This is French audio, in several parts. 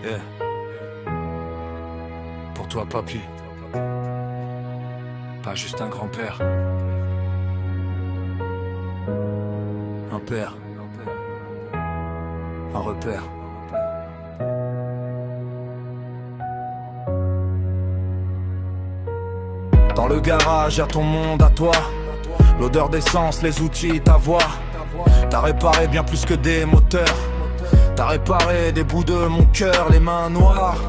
Yeah. Pour toi, papy. Pas juste un grand-père. Un père. Un repère. Dans le garage, y'a ton monde à toi. L'odeur d'essence, les outils, ta voix. T'as réparé bien plus que des moteurs. T'as réparé des bouts de mon cœur, les mains noires,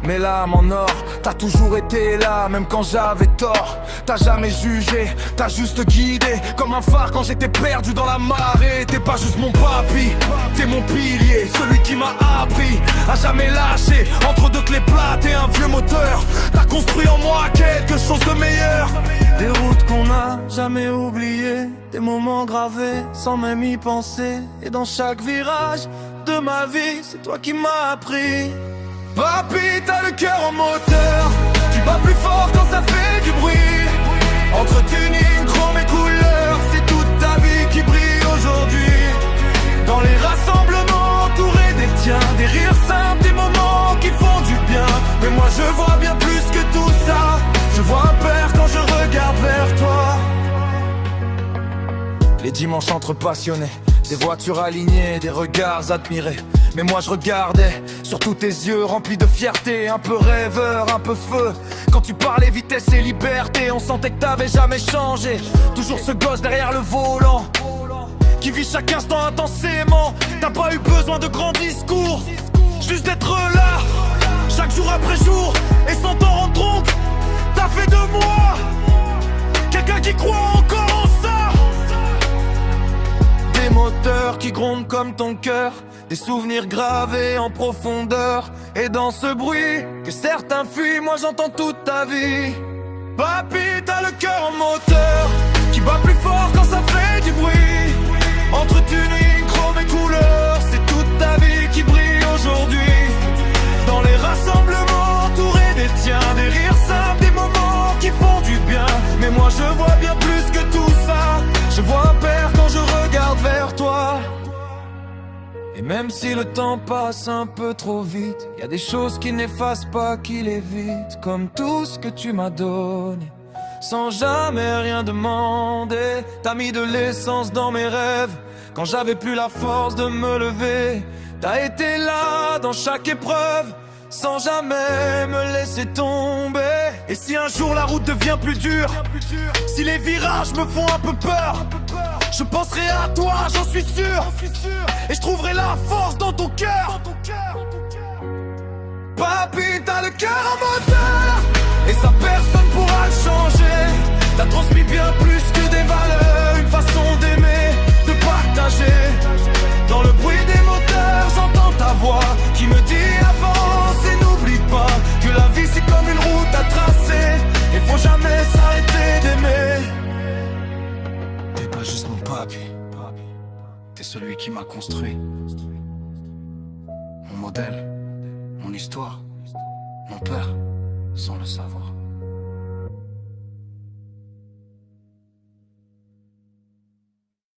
mes lames en or. T'as toujours été là, même quand j'avais tort. T'as jamais jugé, t'as juste guidé. Comme un phare quand j'étais perdu dans la marée. T'es pas juste mon papy, t'es mon pilier. Celui qui m'a appris à jamais lâcher. Entre deux clés plates et un vieux moteur, t'as construit en moi quelque chose de meilleur. Des routes qu'on n'a jamais oubliées, des moments gravés sans même y penser. Et dans chaque virage de ma vie, c'est toi qui m'as appris. Papy, t'as le cœur en moteur, tu bats plus fort quand ça fait du bruit. Entre tuning, chrome et couleurs, c'est toute ta vie qui brille aujourd'hui. Dans les rassemblements entourés des tiens, des rires simples, des moments qui font du bien. Mais moi je vois bien plus que tout ça. Je vois un père quand je regarde vers toi. Les dimanches entre passionnés, des voitures alignées, des regards admirés. Mais moi je regardais sur tous tes yeux remplis de fierté. Un peu rêveur, un peu feu. Quand tu parlais vitesse et liberté, on sentait que t'avais jamais changé. Toujours ce gosse derrière le volant qui vit chaque instant intensément. T'as pas eu besoin de grands discours, juste d'être là, chaque jour après jour. Et sans t'en rendre compte, t'as fait de moi quelqu'un qui croit encore en ça. Des moteurs qui grondent comme ton cœur, des souvenirs gravés en profondeur. Et dans ce bruit que certains fuient, moi j'entends toute ta vie. Papy, t'as le cœur en moteur qui bat plus fort quand ça fait du bruit. Entre tuning, chrome et couleurs, c'est toute ta vie qui brille aujourd'hui. Dans les rassemblements entourés des tiens, des rires simples, des moments qui font du bien. Mais moi je vois bien plus que tout ça. Je vois un père quand je regarde vers toi. Et même si le temps passe un peu trop vite, y a des choses qui n'effacent pas, qui l'évitent. Comme tout ce que tu m'as donné, sans jamais rien demander. T'as mis de l'essence dans mes rêves, quand j'avais plus la force de me lever. T'as été là dans chaque épreuve, sans jamais me laisser tomber. Et si un jour la route devient plus dure, si les virages me font un peu peur, je penserai à toi, j'en suis sûr. Et je trouverai la force dans ton cœur. Papy, t'as le cœur en moteur, et ça personne pourra le changer. T'as transmis bien plus que des valeurs, une façon d'aimer, de partager. Dans le bruit des moteurs, j'entends ta voix qui me dit avance et n'oublie pas que la vie c'est comme une route à tracer. Et faut jamais s'arrêter d'aimer. T'es pas juste mon papy, t'es celui qui m'a construit. Mon modèle, mon histoire, mon père, sans le savoir.